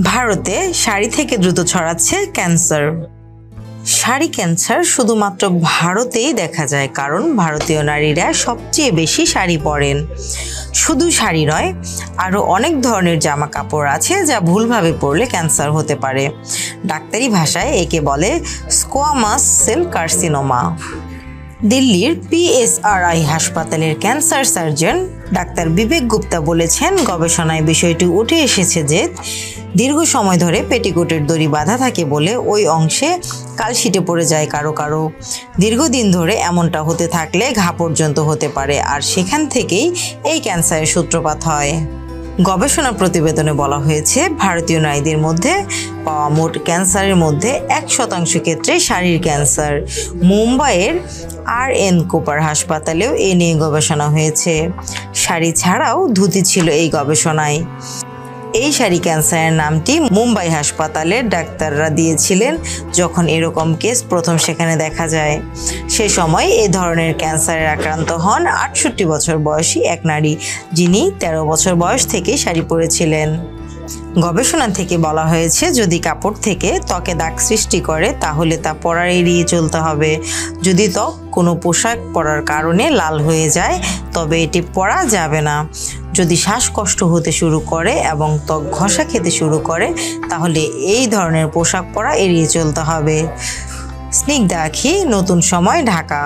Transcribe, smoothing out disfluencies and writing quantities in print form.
ভারতে শাড়ি থেকে দ্রুত ছড়াচ্ছে ক্যান্সার। শাড়ি ক্যান্সার শুধুমাত্র ভারতেই দেখা যায়, কারণ ভারতীয় নারীরা সবচেয়ে বেশি শাড়ি পরেন। শুধু শাড়ি নয়, আরও অনেক ধরনের জামা কাপড় আছে যা ভুলভাবে পরলে ক্যান্সার হতে পারে। ডাক্তারি ভাষায় একে বলে স্কোয়ামাস সেল কার্সিনোমা। দিল্লির PSRI হাসপাতালের ক্যান্সার সার্জন ডাক্তার বিবেক গুপ্তা বলেছেন, গবেষণায় বিষয়টি উঠে এসেছে যে দীর্ঘ সময় ধরে পেটিকোটের দড়ি বাঁধা থাকে বলে ওই অংশে কালশিটে পড়ে যায় কারো কারো। দীর্ঘদিন ধরে এমনটা হতে থাকলে ঘা পর্যন্ত হতে পারে, আর সেখান থেকেই এই ক্যান্সারের সূত্রপাত হয়। গবেষণা প্রতিবেদনে বলা হয়েছে, ভারতীয় নারীদের মধ্যে পাওয়া মোট ক্যান্সারের মধ্যে 1% ক্ষেত্রে শারীর ক্যান্সার। মুম্বাইয়ের RN কোপার হাসপাতালেও এ নিয়ে গবেষণা হয়েছে। শাড়ি ছাড়াও ধুতি ছিল এই গবেষণায়। এই শাড়ি ক্যান্সারের নামটি মুম্বাই হাসপাতালের ডাক্তাররা দিয়েছিলেন যখন এরকম কেস প্রথম সেখানে দেখা যায়। সে সময় এ ধরনের ক্যান্সারে আক্রান্ত হন 68 বছর বয়সী এক নারী, যিনি 13 বছর বয়স থেকেই শাড়ি পরেছিলেন। গবেষণা থেকে বলা হয়েছে, যদি কাপড় থেকে ত্বকে দাগ সৃষ্টি করে তাহলে তা পরা এড়িয়ে চলতে হবে। যদি ত্বক কোনো পোশাক পরার কারণে লাল হয়ে যায় তবে এটি পরা যাবে না। যদি শ্বাসকষ্ট হতে শুরু করে এবং ত্বক ঘষা খেতে শুরু করে তাহলে এই ধরনের পোশাক পরা এড়িয়ে চলতে হবে। স্নিগ্ধা আখি, নতুন সময়, ঢাকা।